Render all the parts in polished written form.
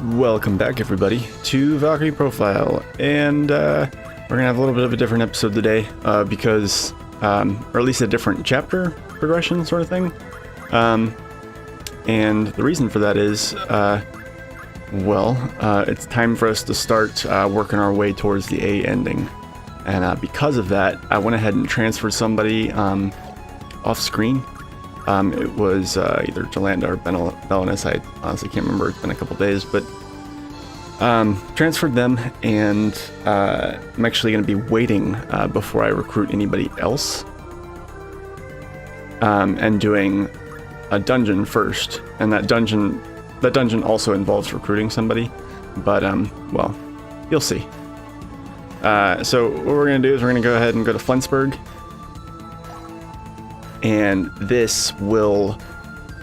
Welcome back, everybody, to Valkyrie Profile, and we're gonna have a little bit of a different episode today, because, or at least a different chapter progression sort of thing. And the reason for that is, it's time for us to start working our way towards the A ending. And because of that, I went ahead and transferred somebody off screen. It was either Jolanda or Belinus. I honestly can't remember. It's been a couple days, but transferred them, and I'm actually going to be waiting before I recruit anybody else, and doing a dungeon first. And that dungeon also involves recruiting somebody, but well, you'll see. So what we're going to do is we're going to go ahead and go to Flensburg. And this will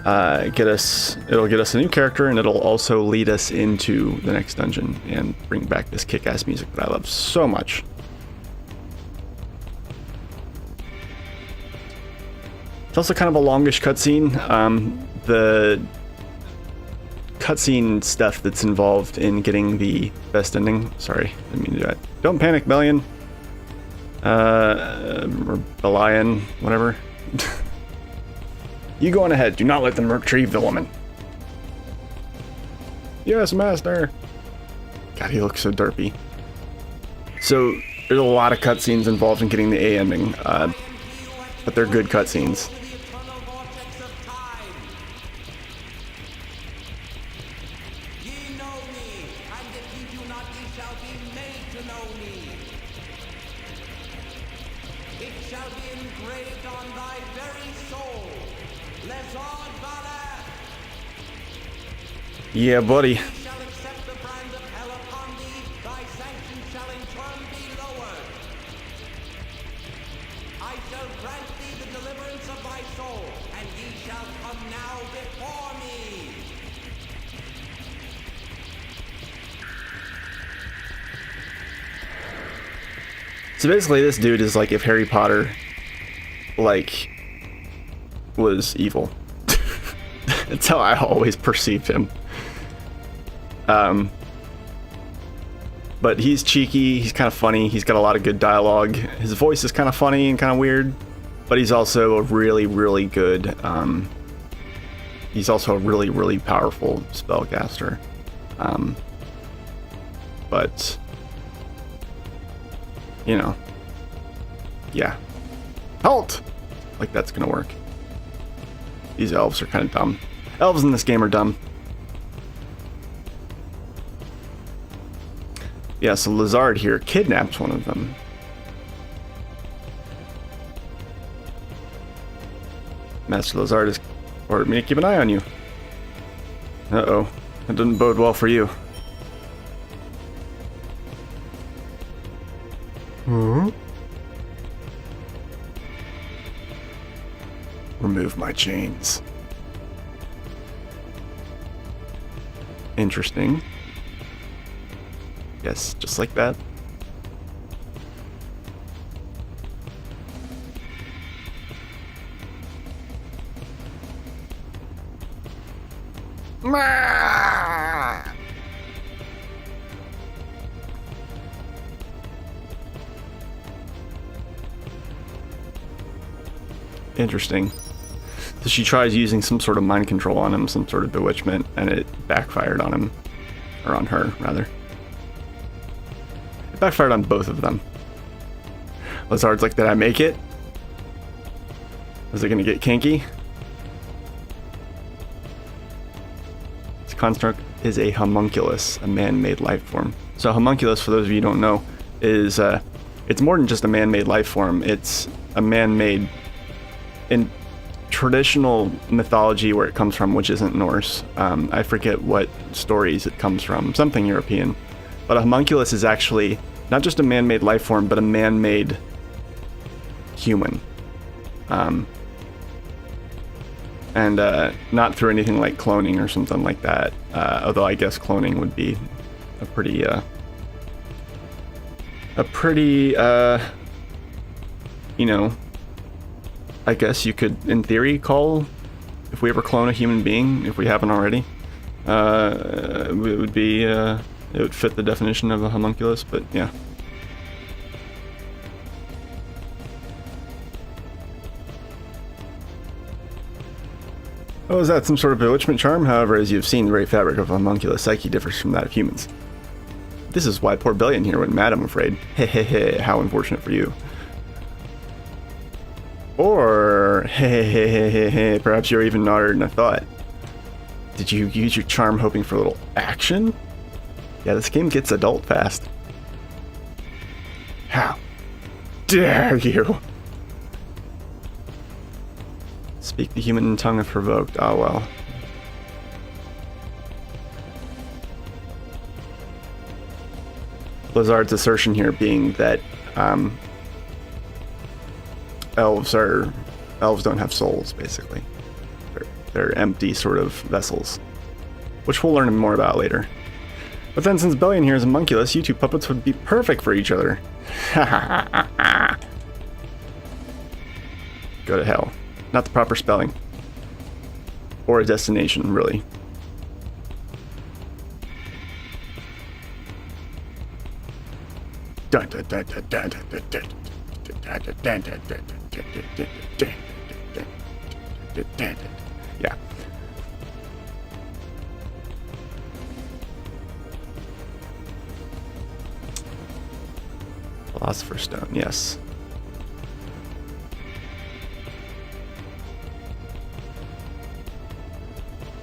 get us a new character, and it'll also lead us into the next dungeon and bring back this kick-ass music that I love so much. It's also kind of a longish cutscene. The cutscene stuff that's involved in getting the best ending. Sorry, I didn't mean to do that. Don't panic, Bellion. Or Belian, whatever. You go on ahead. Do not let them retrieve the woman. Yes, master. God, he looks so derpy. So there's a lot of cutscenes involved in getting the A ending, but they're good cutscenes. Yeah, buddy. So basically, this dude is like if Harry Potter, like, was evil. That's how I always perceived him. But he's cheeky, he's kind of funny, he's got a lot of good dialogue. His voice is kind of funny and kind of weird, but he's also a really, really good, he's also a really, really powerful spellcaster. But, you know, yeah. Halt! Like that's gonna work. These elves are kind of dumb. Elves in this game are dumb. Yeah, so Lazard here kidnaps one of them. Master Lazard has ordered me to keep an eye on you. Uh-oh. That doesn't bode well for you. Remove my chains. Interesting. Yes, just like that. Interesting. So she tries using some sort of mind control on him, some sort of bewitchment, and it backfired on him. Or on her, rather. It backfired on both of them. Lazard's like, did I make it? Is it gonna get kinky? This construct is a homunculus, a man-made life form. So homunculus, for those of you who don't know, is it's more than just a man-made life form. It's a man-made, in traditional mythology where it comes from, which isn't Norse. I forget what stories it comes from, something European. But a homunculus is actually not just a man-made life form, but a man-made human. And not through anything like cloning or something like that. Although I guess cloning would be a pretty, you know, I guess you could, in theory, call, if we ever clone a human being, if we haven't already, It would be, it would fit the definition of a homunculus, but yeah. Oh, is that some sort of bewitchment charm? However, as you've seen, the very fabric of a homunculus psyche differs from that of humans. This is why poor Bellion here went mad, I'm afraid. Hehehe, how unfortunate for you. Or, hehehehe, perhaps you're even naughtier than I thought. Did you use your charm hoping for a little action? Yeah, this game gets adult fast. How dare you? Speak the human tongue if provoked. Oh well. Blizzard's assertion here being that elves don't have souls, basically. They're empty sort of vessels, which we'll learn more about later. But then, since Bellion here is a homunculus, you two puppets would be perfect for each other. Go to hell. Not the proper spelling. Or a destination, really. Yeah. Philosopher's Stone, yes.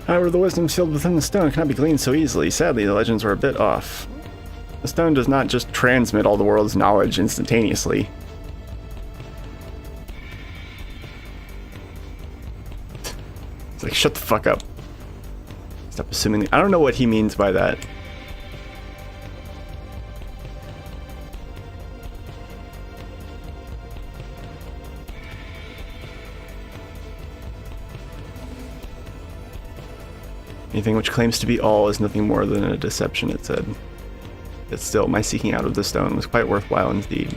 However, the wisdom sealed within the stone cannot be gleaned so easily. Sadly, the legends were a bit off. The stone does not just transmit all the world's knowledge instantaneously. It's like, shut the fuck up. Stop assuming. I don't know what he means by that. Anything which claims to be all is nothing more than a deception, it said. Yet still, my seeking out of the stone was quite worthwhile indeed.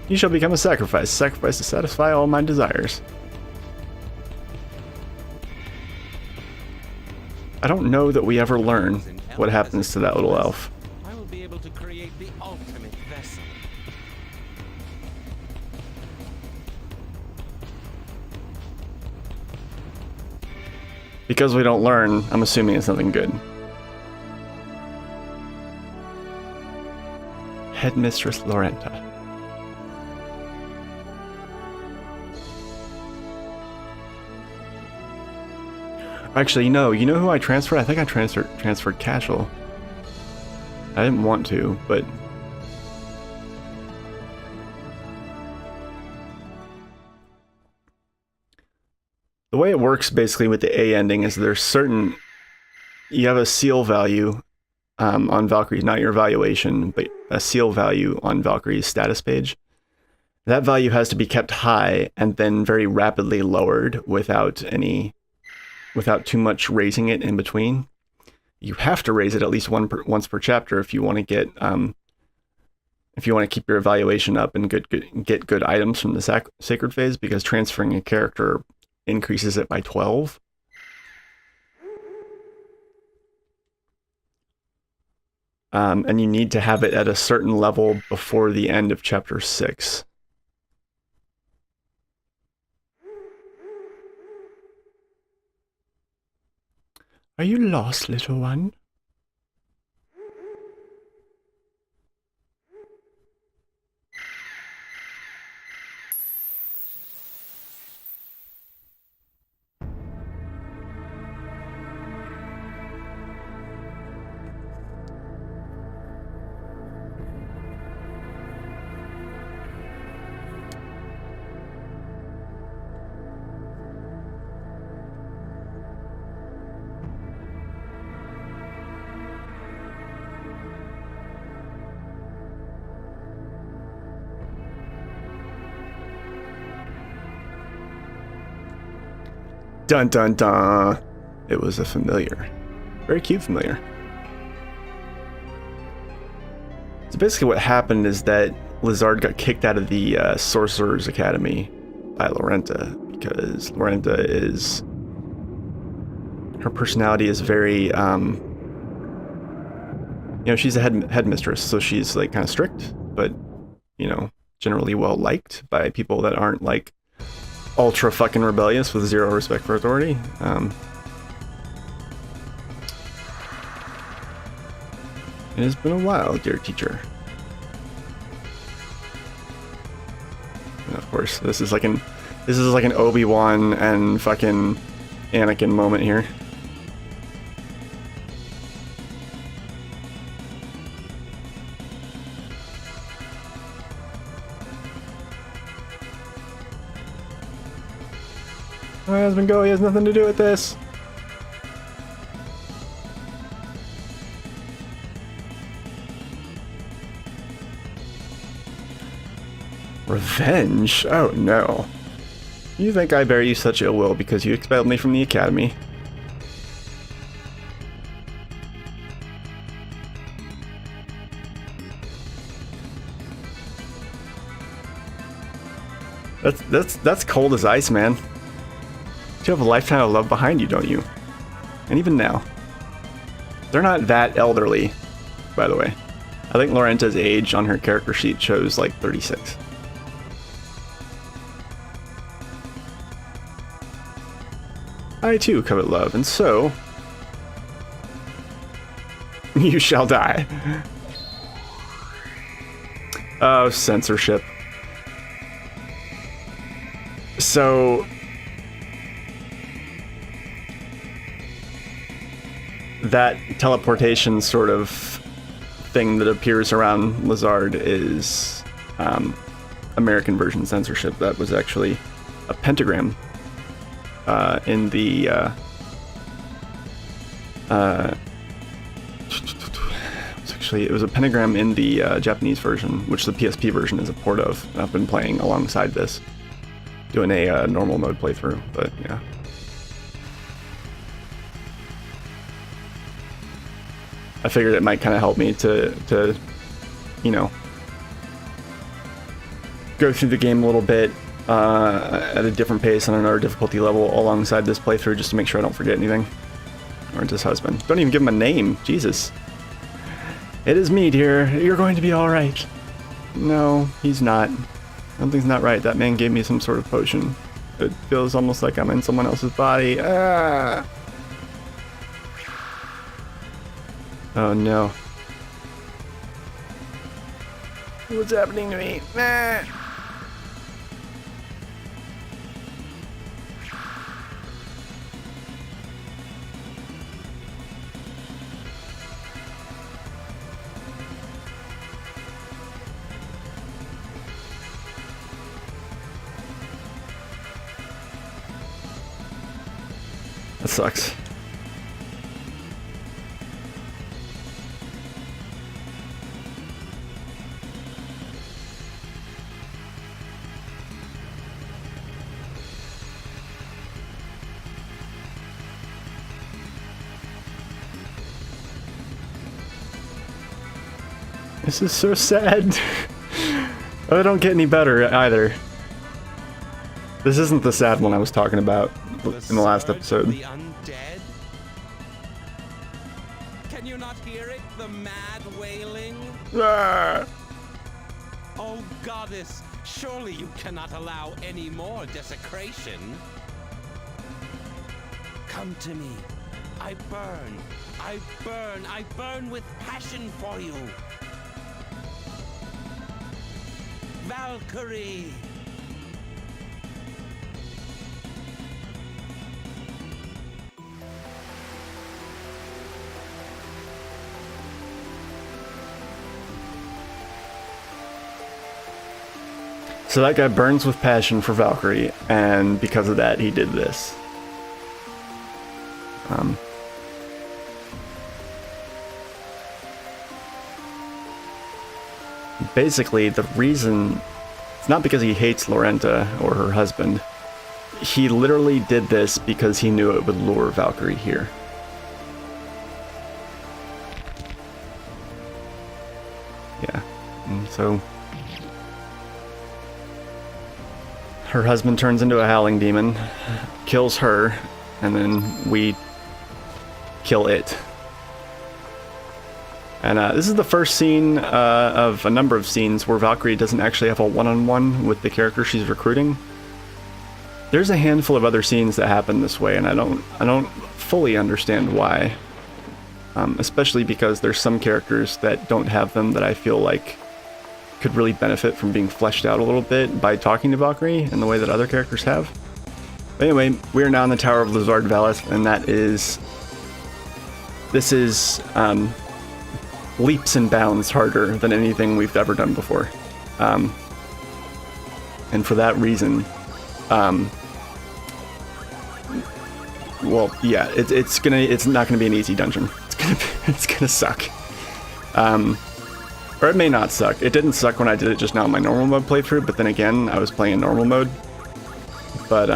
You shall become a sacrifice to satisfy all my desires. I don't know that we ever learn what happens to that little elf. I will be able to create the ultimate vessel. Because we don't learn, I'm assuming it's nothing good. Headmistress Lorenta. Actually, no. You know who I transferred? I think I transferred Cashel. I didn't want to, but the way it works basically with the A ending is there's certain, you have a seal value on Valkyrie's, not your evaluation, but a seal value on Valkyrie's status page. That value has to be kept high and then very rapidly lowered without too much raising it in between. You have to raise it at least once per chapter if you want to get if you want to keep your evaluation up and get good items from the sacred phase, because transferring a character increases it by 12. And you need to have it at a certain level before the end of chapter 6. Are you lost, little one? Dun dun dun. It was a familiar. Very cute familiar. So basically what happened is that Lizard got kicked out of the Sorcerer's Academy by Lorenta, because Lorenta is her personality is very, you know, she's a headmistress, so she's like kind of strict, but, you know, generally well liked by people that aren't like ultra fucking rebellious with zero respect for authority. It has been a while, dear teacher. And of course, this is like an Obi-Wan and fucking Anakin moment here. My husband go, he has nothing to do with this. Revenge? Oh no. You think I bear you such ill will because you expelled me from the academy? That's cold as ice, man. You have a lifetime of love behind you, don't you? And even now. They're not that elderly, by the way. I think Lorenta's age on her character sheet shows like 36. I too covet love, and so... you shall die. Oh, censorship. So... that teleportation sort of thing that appears around Lazard is American version censorship. That was actually a pentagram in the it was a pentagram in the Japanese version, which the PSP version is a port of. I've been playing alongside this, doing a normal mode playthrough, but yeah. I figured it might kind of help me to, you know, go through the game a little bit at a different pace on another difficulty level alongside this playthrough, just to make sure I don't forget anything. Or his husband. Don't even give him a name. Jesus. It is me, dear. You're going to be all right. No, he's not. Something's not right. That man gave me some sort of potion. It feels almost like I'm in someone else's body. Ah! Oh no. What's happening to me? Ah. That sucks. This is so sad. Oh, I don't get any better either. This isn't the sad one I was talking about in the last episode. The undead? Can you not hear it? The mad wailing? Ah! Oh, goddess, surely you cannot allow any more desecration. Come to me. I burn. I burn. I burn with passion for you. Valkyrie! So that guy burns with passion for Valkyrie, and because of that, he did this. Basically, the reason, it's not because he hates Lorenta or her husband. He literally did this because he knew it would lure Valkyrie here. Yeah, and so her husband turns into a howling demon, kills her, and then we kill it. And this is the first scene of a number of scenes where Valkyrie doesn't actually have a one-on-one with the character she's recruiting. There's a handful of other scenes that happen this way, and I don't fully understand why. Especially because there's some characters that don't have them that I feel like could really benefit from being fleshed out a little bit by talking to Valkyrie in the way that other characters have. But anyway, we are now in the Tower of Lizard Vallis, and this is leaps and bounds harder than anything we've ever done before. And for that reason, well, yeah, it's not gonna be an easy dungeon. It's gonna suck. Or it may not suck. It didn't suck when I did it just now in my normal mode playthrough, but then again, I was playing in normal mode. But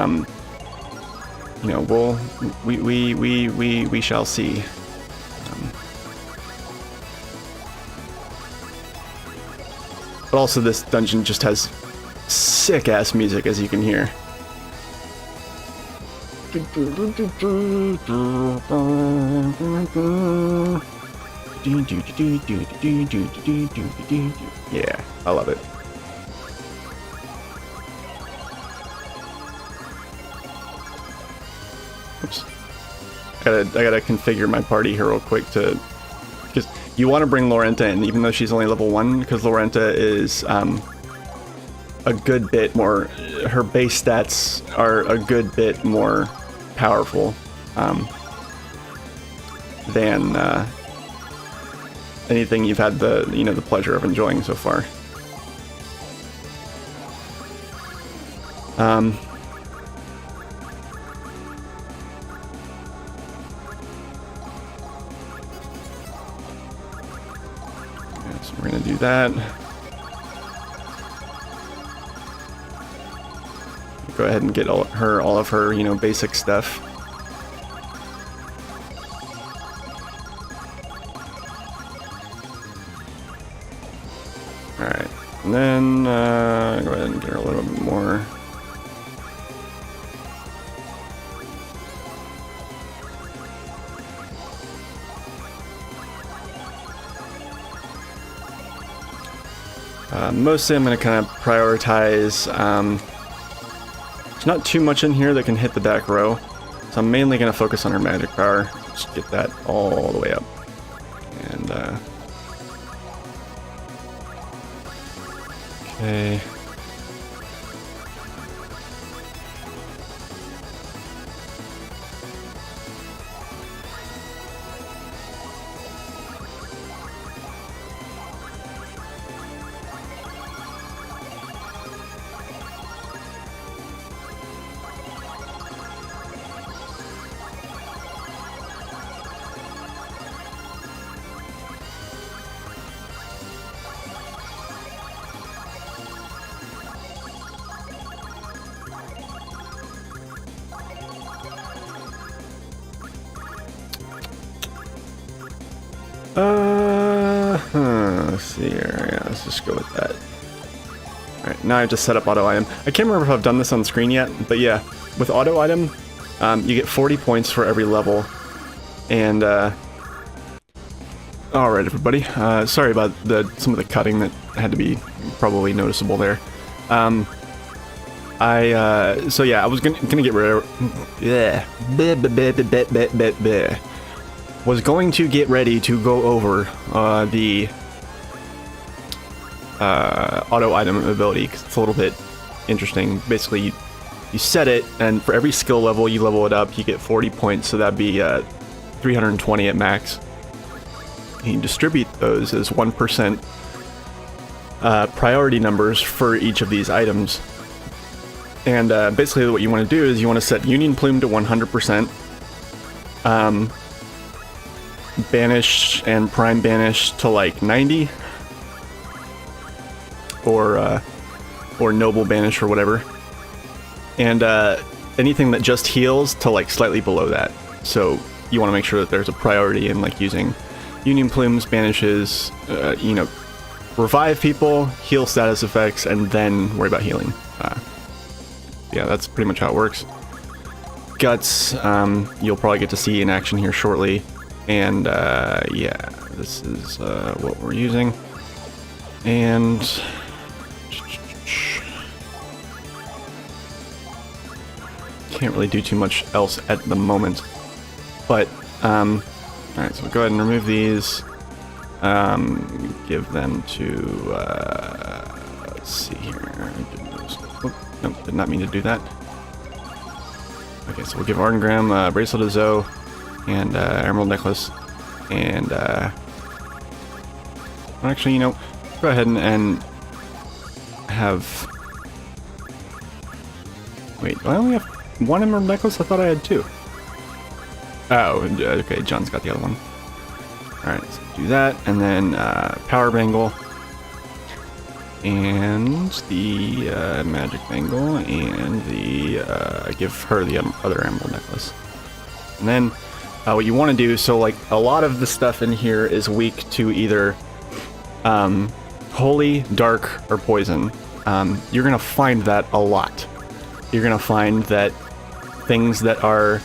you know, we shall see. But also, this dungeon just has sick ass music, as you can hear. Yeah, I love it. Oops. I gotta configure my party here real quick because you want to bring Lorenta in, even though she's only level 1, because Lorenta is a good bit more. Her base stats are a good bit more powerful than anything you've had the pleasure of enjoying so far. So we're gonna do that. Go ahead and get all of her, basic stuff. All right, and then go ahead and get her a little bit more. Mostly I'm going to kind of prioritize, there's not too much in here that can hit the back row, so I'm mainly going to focus on her magic power, just get that all the way up, and, okay. Let's see here. Yeah, let's just go with that. Alright, now I have to set up auto item. I can't remember if I've done this on screen yet, but yeah, with auto item, you get 40 points for every level. And, alright everybody, sorry about some of the cutting that had to be probably noticeable there. So yeah, I was gonna get rid of, was going to get ready to go over the auto item ability, because it's a little bit interesting. Basically, you set it, and for every skill level you level it up, you get 40 points, so that'd be 320 at max. You distribute those as 1% priority numbers for each of these items. And basically what you want to do is you want to set Union Plume to 100%, Banish and Prime Banish to like 90, or Noble Banish or whatever, and anything that just heals to like slightly below that. So you want to make sure that there's a priority in like using Union Plumes, Banishes, revive people, heal status effects, and then worry about healing. Yeah, that's pretty much how it works. Guts, you'll probably get to see in action here shortly. And yeah, this is what we're using. And can't really do too much else at the moment. But alright, so we'll go ahead and remove these. Give them to let's see here. Nope, did not mean to do that. Okay, so we'll give Ardengram Bracelet of Zoe and Emerald Necklace, and actually, you know, go ahead and have. Wait, do I only have one Emerald Necklace? I thought I had two. Oh, okay, John's got the other one. Alright, so do that, and then Power Bangle, and the Magic Bangle, and the give her the other Emerald Necklace. And then what you want to do, so like a lot of the stuff in here is weak to either Holy, Dark, or Poison. You're going to find that a lot. You're going to find that things that are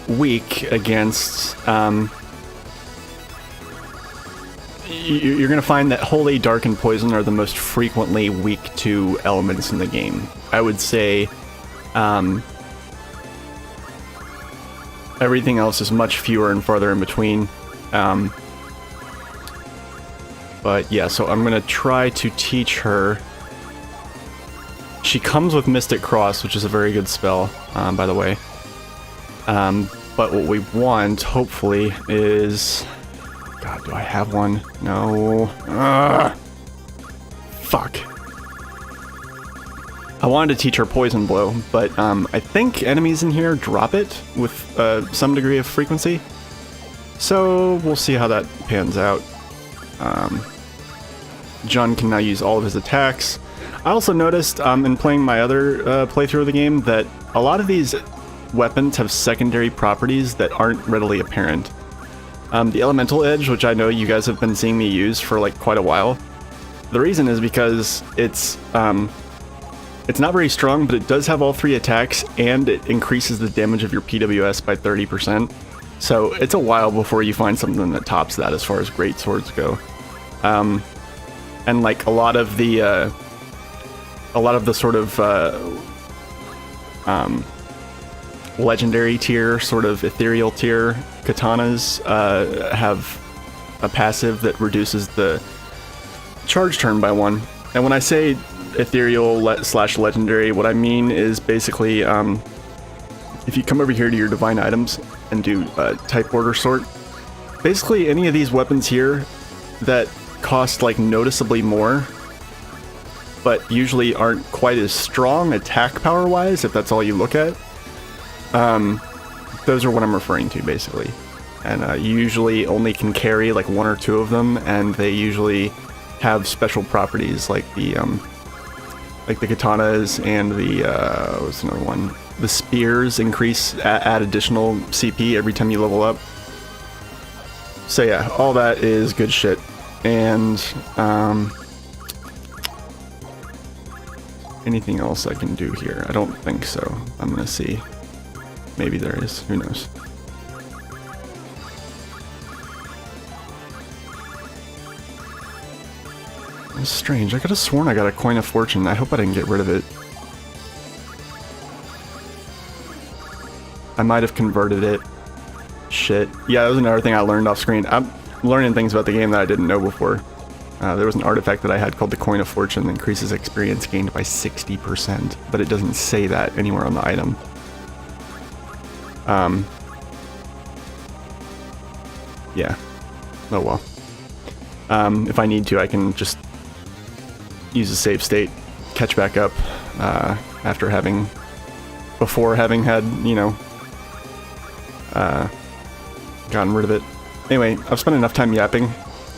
weak against you're going to find that Holy, Dark, and Poison are the most frequently weak to elements in the game. I would say everything else is much fewer and farther in between. But yeah, so I'm going to try to teach her. She comes with Mystic Cross, which is a very good spell, by the way. But what we want, hopefully, is... God, do I have one? No. Fuck. I wanted to teach her Poison Blow, but I think enemies in here drop it with some degree of frequency. So we'll see how that pans out. John can now use all of his attacks. I also noticed in playing my other playthrough of the game that a lot of these weapons have secondary properties that aren't readily apparent. The Elemental Edge, which I know you guys have been seeing me use for like quite a while, the reason is because it's not very strong, but it does have all 3 attacks, and it increases the damage of your PWS by 30%. So it's a while before you find something that tops that as far as great swords go. And like a lot of the sort of legendary tier, sort of ethereal tier katanas have a passive that reduces the charge turn by 1. And when I say ethereal slash legendary, what I mean is basically if you come over here to your divine items and do type order sort, basically any of these weapons here that cost like noticeably more but usually aren't quite as strong attack power wise, if that's all you look at, those are what I'm referring to basically. And you usually only can carry like 1 or 2 of them, and they usually have special properties like the katanas and the what's another one? The spears increase add additional CP every time you level up. So yeah, all that is good shit. And anything else I can do here? I don't think so. I'm gonna see. Maybe there is. Who knows? It's strange. I could have sworn I got a coin of fortune. I hope I didn't get rid of it. I might have converted it. Shit. Yeah, that was another thing I learned off screen. I'm learning things about the game that I didn't know before. There was an artifact that I had called the Coin of Fortune that increases experience gained by 60%, but it doesn't say that anywhere on the item. Yeah. Oh well. If I need to, I can just use a save state, catch back up before having had, you know, gotten rid of it. Anyway, I've spent enough time yapping,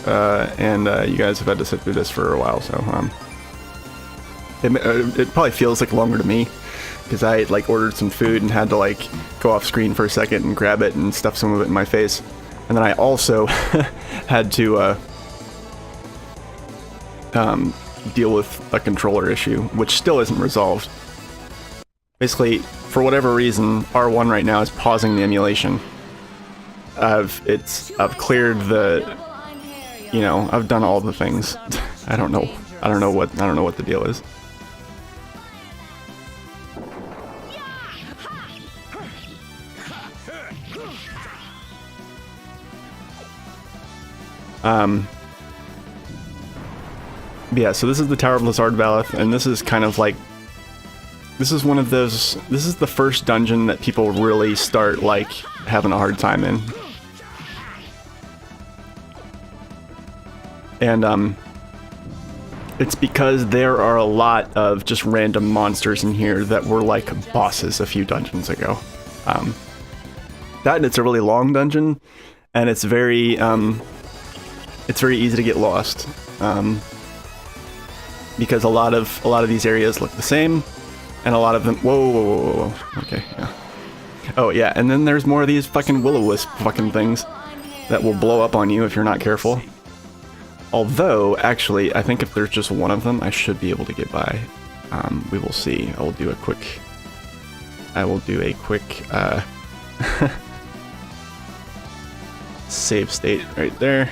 and you guys have had to sit through this for a while, so it probably feels like longer to me because I like ordered some food and had to like go off screen for a second and grab it and stuff some of it in my face, and then I also had to deal with a controller issue, which still isn't resolved. Basically, for whatever reason, R1 right now is pausing the emulation. I've cleared the, you know, I've done all the things. I don't know what the deal is. Yeah, so this is the Tower of Lazard Valeth, and this is kind of like, this is one of those, this is the first dungeon that people really start, like, having a hard time in. And, it's because there are a lot of just random monsters in here that were, like, bosses a few dungeons ago. That, and it's a really long dungeon, and it's very easy to get lost. Because a lot of these areas look the same, and a lot of them. Whoa. Okay, yeah. Oh yeah, and then there's more of these fucking will-o-wisp fucking things that will blow up on you if you're not careful. Although, actually, I think if there's just one of them, I should be able to get by. We will see. I will do a quick. Save state right there.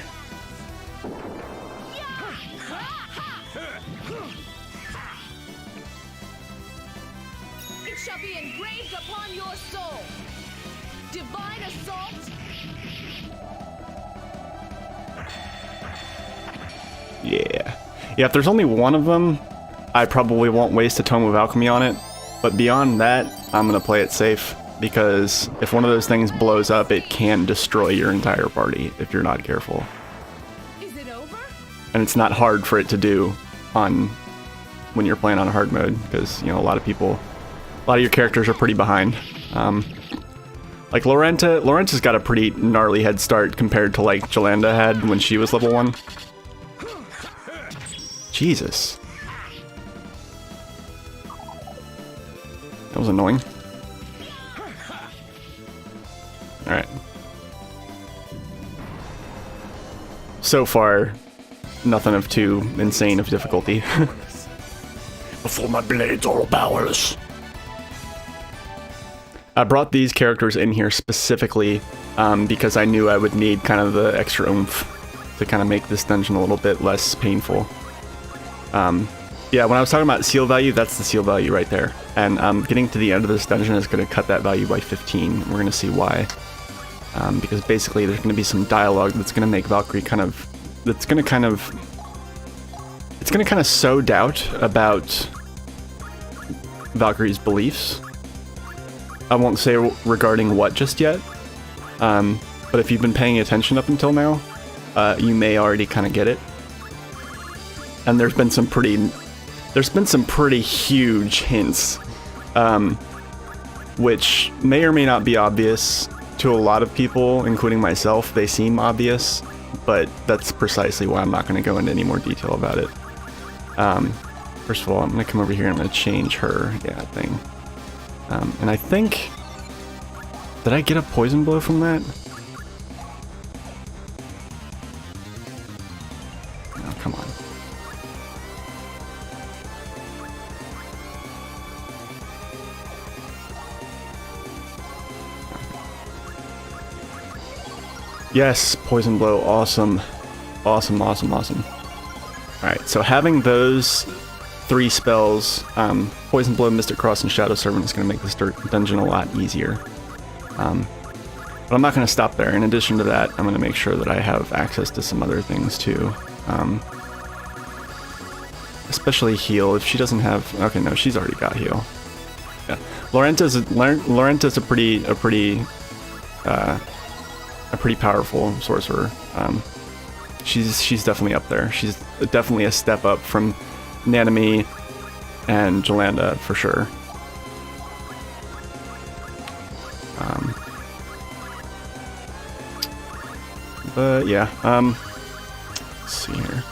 Yeah, if there's only one of them, I probably won't waste a Tome of Alchemy on it. But beyond that, I'm going to play it safe. Because if one of those things blows up, it can destroy your entire party if you're not careful. Is it over? And it's not hard for it to do when you're playing on hard mode. Because, you know, a lot of your characters are pretty behind. Like Lorenta's got a pretty gnarly head start compared to like Jolanda had when she was level 1. Jesus. That was annoying. Alright. So far, nothing of too insane of difficulty. Before my blades are powerless. I brought these characters in here specifically because I knew I would need kind of the extra oomph to kind of make this dungeon a little bit less painful. Yeah, when I was talking about seal value, that's the seal value right there. And getting to the end of this dungeon is going to cut that value by 15. We're going to see why. Because basically there's going to be some dialogue that's going to make Valkyrie it's going to kind of sow doubt about Valkyrie's beliefs. I won't say regarding what just yet, but if you've been paying attention up until now, you may already kind of get it. And there's been some pretty huge hints, which may or may not be obvious to a lot of people, including myself. They seem obvious, but that's precisely why I'm not going to go into any more detail about it. First of all, I'm going to come over here and I'm going to change her thing. And I think... Did I get a poison blow from that? Oh, come on. Yes, poison blow, awesome. Awesome. Alright, so having those 3 spells, Poison Blow, Mystic Cross, and Shadow Servant is going to make this dungeon a lot easier. But I'm not going to stop there. In addition to that, I'm going to make sure that I have access to some other things too. Especially heal, if she doesn't have... Okay, no, she's already got heal. Yeah. Lorenta's a pretty powerful sorcerer. She's definitely up there. She's definitely a step up from Nanami and Jolanda for sure. But yeah, let's see here.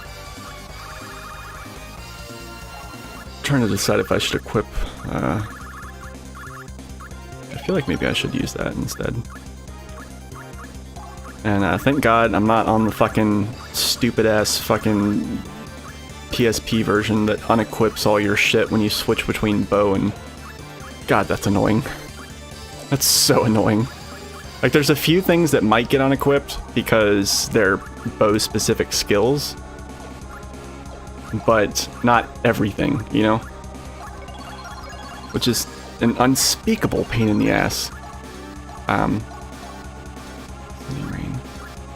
I'm trying to decide if I should equip. I feel like maybe I should use that instead. And thank God I'm not on the fucking stupid ass fucking PSP version that unequips all your shit when you switch between bow and... God, that's annoying. That's so annoying. Like, there's a few things that might get unequipped because they're bow-specific skills, but not everything, you know? Which is an unspeakable pain in the ass. Rain.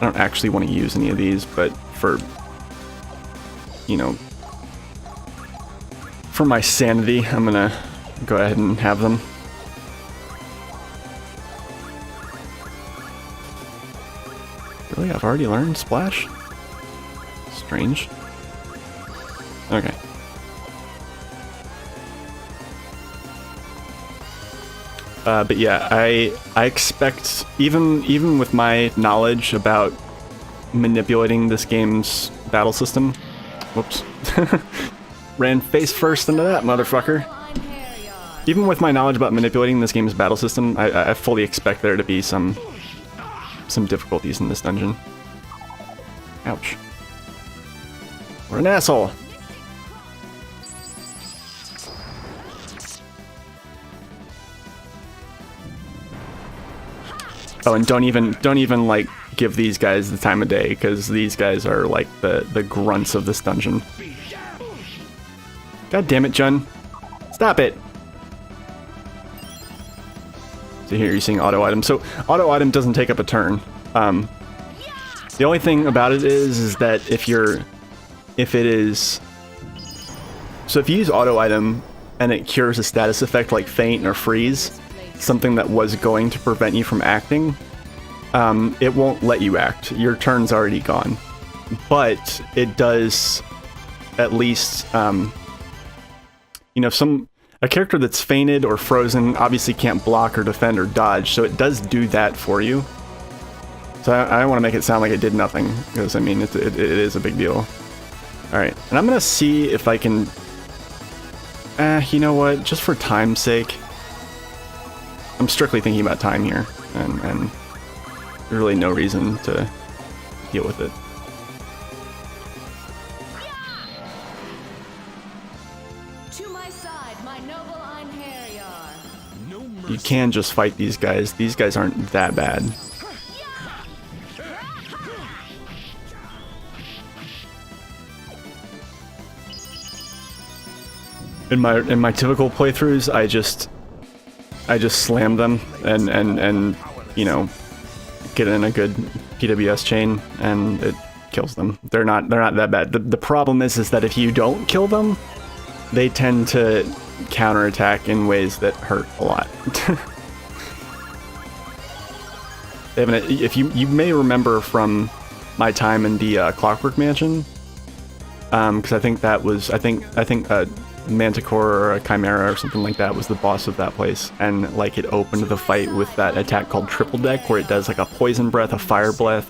I don't actually want to use any of these, but for, you know, for my sanity, I'm gonna go ahead and have them. Really? I've already learned Splash? Strange. Okay. But yeah, I expect, even with my knowledge about manipulating this game's battle system, whoops, ran face first into that motherfucker. Even with my knowledge about manipulating this game's battle system, I fully expect there to be some difficulties in this dungeon. Ouch. What an asshole. Oh, and don't even like give these guys the time of day, because these guys are like the grunts of this dungeon. God damn it, Jun. Stop it. So here you're seeing auto item. So auto item doesn't take up a turn. The only thing about it is that if you use auto item and it cures a status effect like faint or freeze, something that was going to prevent you from acting, it won't let you act. Your turn's already gone. But it does at least, you know, a character that's fainted or frozen obviously can't block or defend or dodge, so it does do that for you. So I don't want to make it sound like it did nothing, because I mean, it is a big deal. Alright, and I'm gonna see if I can, you know what, just for time's sake, I'm strictly thinking about time here, and there's really no reason to deal with it. To my side, my noble Einherjar. No You mercy. can just fight these guys. These guys aren't that bad. In my typical playthroughs, I just slam them and you know, get in a good PWS chain, and it kills them. They're not that bad. The problem is that if you don't kill them, they tend to counterattack in ways that hurt a lot. They have if you may remember from my time in the Clockwork Mansion, because I think that was I think Manticore or a Chimera or something like that was the boss of that place, and like it opened the fight with that attack called Triple Deck, where it does like a poison breath, a fire breath,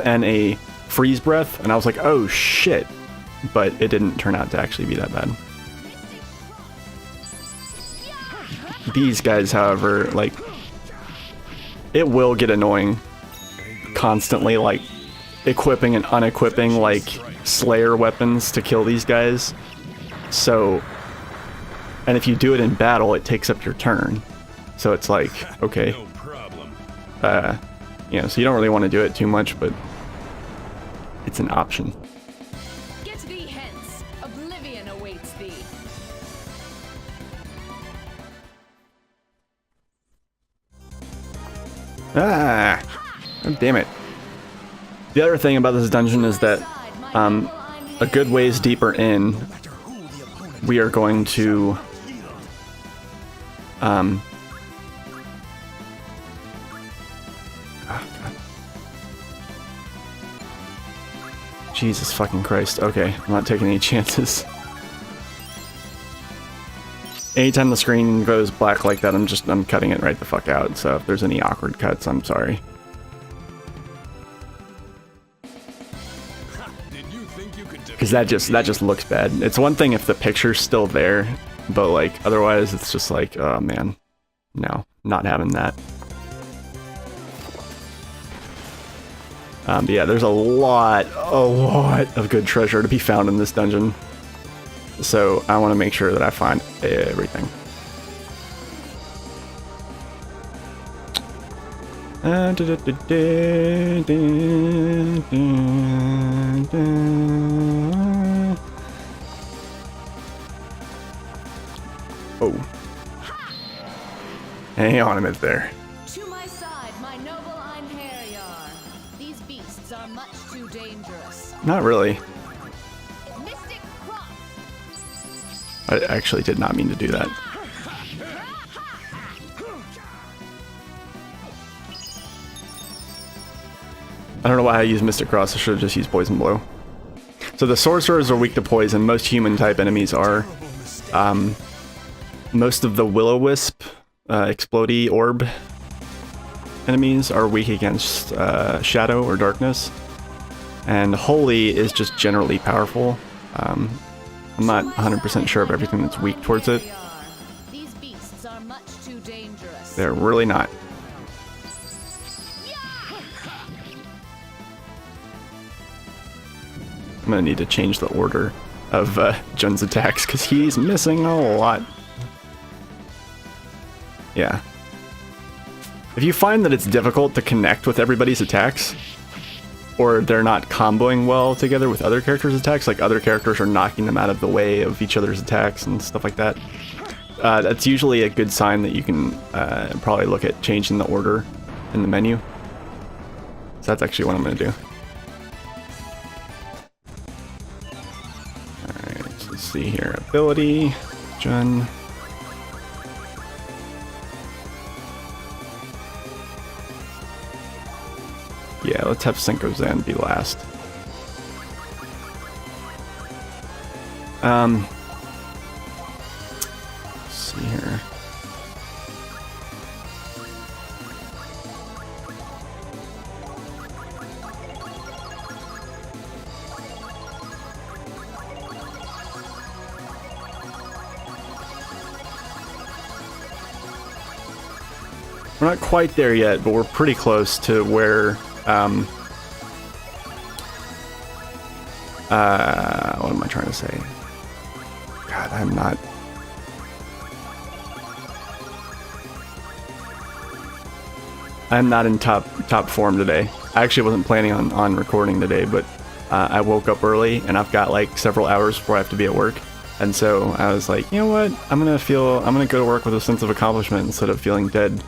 and a freeze breath, and I was like, oh shit, but it didn't turn out to actually be that bad. These guys, however, like, it will get annoying constantly, like equipping and unequipping like Slayer weapons to kill these guys. So, and if you do it in battle, it takes up your turn. So it's like, okay, No problem. you know, so you don't really want to do it too much, but it's an option. Get thee hence. Oblivion awaits thee. Ah, oh, damn it. The other thing about this dungeon is that a good ways deeper in, we are going to oh, God. Jesus fucking Christ. Okay, I'm not taking any chances. Anytime the screen goes black like that, I'm cutting it right the fuck out. So if there's any awkward cuts, I'm sorry. Because that just looks bad. It's one thing if the picture's still there, but like otherwise it's just like, oh man, no, not having that. But yeah, there's a lot of good treasure to be found in this dungeon. So I want to make sure that I find everything. Oh. Hang on a minute there. To my side, my noble Einherjar. These beasts are much too dangerous. Not really. Mystic Cross. I actually did not mean to do that. I don't know why I used Mystic Cross. I should have just used Poison Blow. So the sorcerers are weak to poison. Most human-type enemies are. Most of the Will-O-Wisp, Explodey Orb enemies are weak against Shadow or Darkness. And Holy is just generally powerful. I'm not 100% sure of everything that's weak towards it. These beasts are much too dangerous. They're really not. I'm gonna need to change the order of Jun's attacks because he's missing a lot. Yeah. If you find that it's difficult to connect with everybody's attacks, or they're not comboing well together with other characters' attacks, like other characters are knocking them out of the way of each other's attacks and stuff like that, that's usually a good sign that you can probably look at changing the order in the menu. So that's actually what I'm gonna do. Alright, so let's see here. Ability, Jun. Yeah, let's have Cinco Zen be last. Let's see here. We're not quite there yet, but we're pretty close to where what am I trying to say? God, I'm not in top form today. I actually wasn't planning on recording today, but I woke up early and I've got like several hours before I have to be at work. And so I was like, you know what? I'm gonna go to work with a sense of accomplishment instead of feeling dead.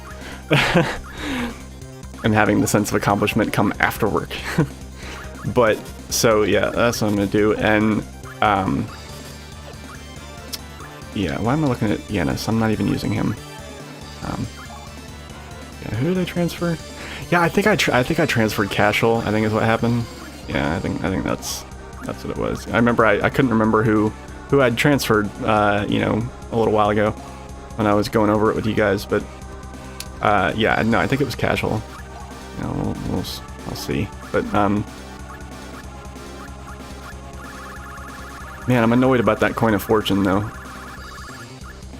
And having the sense of accomplishment come after work. But so yeah, that's what I'm gonna do. And yeah, why am I looking at Yanis? I'm not even using him. Yeah, who did I transfer? Yeah, I think I transferred Cashel. I think is what happened. Yeah, I think that's what it was. I remember I couldn't remember who I'd transferred you know, a little while ago when I was going over it with you guys, but yeah, no, I think it was Cashel. You know, I'll see. But man, I'm annoyed about that coin of fortune though.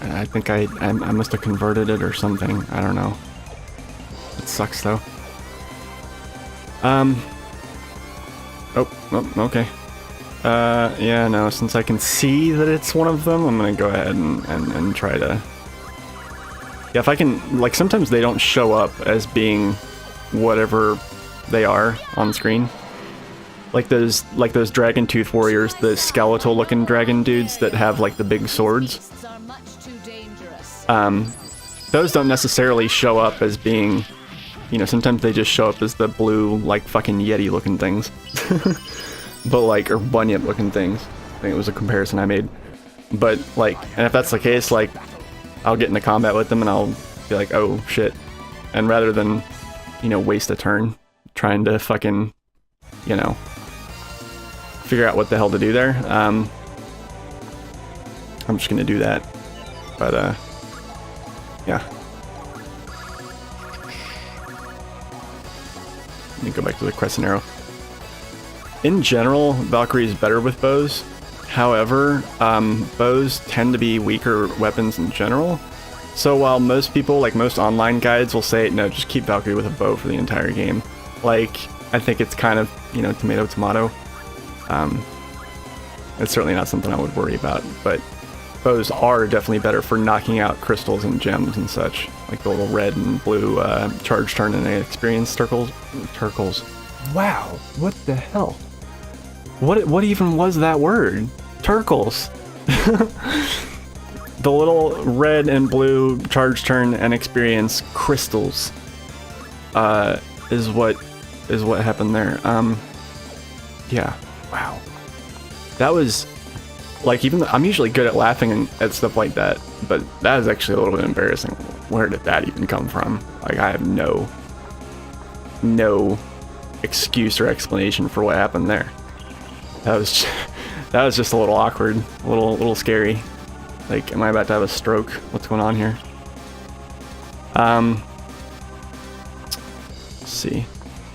I think I must have converted it or something. I don't know. It sucks though. Oh, okay. Yeah, no, since I can see that it's one of them, I'm gonna go ahead and try to... Yeah, if I can... Like, sometimes they don't show up as being whatever they are on screen. Like those Dragon Tooth Warriors, the skeletal looking dragon dudes that have like the big swords. Those don't necessarily show up as being, you know, sometimes they just show up as the blue, like, fucking Yeti looking things. But like, or Bunyip looking things. I think it was a comparison I made. But like, and if that's the case, like, I'll get into combat with them and I'll be like, oh shit. And rather than, you know, waste a turn trying to fucking, you know, figure out what the hell to do there, I'm just gonna do that. But yeah. Let me go back to the Crescent Arrow. In general, Valkyrie is better with bows. However, bows tend to be weaker weapons in general. So while most people, like most online guides, will say, no, just keep Valkyrie with a bow for the entire game. Like, I think it's kind of, you know, tomato, tomato. It's certainly not something I would worry about, but bows are definitely better for knocking out crystals and gems and such, like the little red and blue charge turn and experience turkles. Wow, what the hell? What even was that word? Turkles. The little red and blue charge turn and experience crystals is what happened there. Yeah, wow. That was like, even I'm usually good at laughing at stuff like that, but that is actually a little bit embarrassing. Where did that even come from? Like, I have no excuse or explanation for what happened there. That was just a little awkward, a little scary. Like, am I about to have a stroke? What's going on here? Let's see.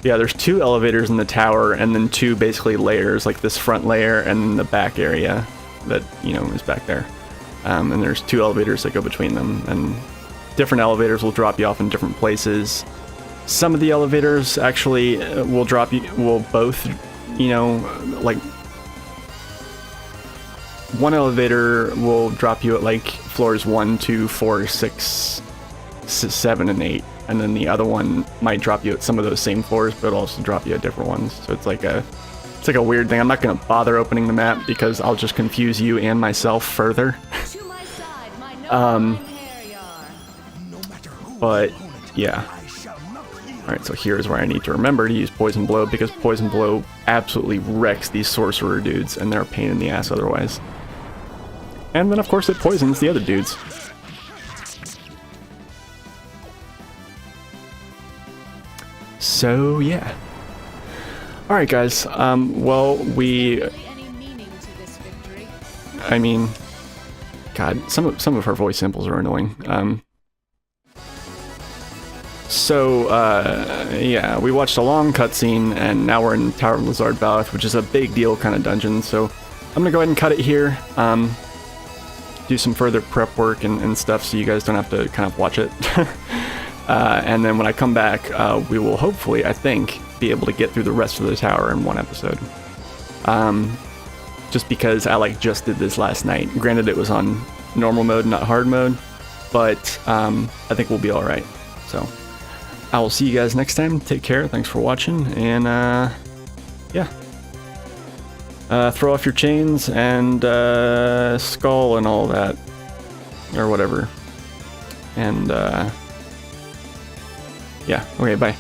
Yeah, there's 2 elevators in the tower, and then 2 basically layers, like this front layer and then the back area that, you know, is back there. And there's 2 elevators that go between them, and different elevators will drop you off in different places. Some of the elevators actually will both, you know, like, one elevator will drop you at like floors 1, 2, 4, 6, 7, and 8, and then the other one might drop you at some of those same floors, but also drop you at different ones. So it's like a weird thing. I'm not gonna bother opening the map because I'll just confuse you and myself further. To my side, my noble Imperior. But yeah. Alright, so here's where I need to remember to use Poison Blow, because Poison Blow absolutely wrecks these sorcerer dudes, and they're a pain in the ass otherwise. And then of course it poisons the other dudes. So yeah. Alright guys, well, Really any meaning to this victory? I mean, God, some of her voice samples are annoying. Yeah, we watched a long cutscene, and now we're in Tower of Lizardbath, which is a big deal kind of dungeon, so I'm gonna go ahead and cut it here, do some further prep work and stuff so you guys don't have to kind of watch it. And then when I come back, we will hopefully, I think, be able to get through the rest of the tower in one episode. Just because I just did this last night. Granted, it was on normal mode, not hard mode, but I think we'll be alright. So I will see you guys next time. Take care. Thanks for watching. And yeah. Throw off your chains and skull and all that. Or whatever. And yeah. Okay, bye.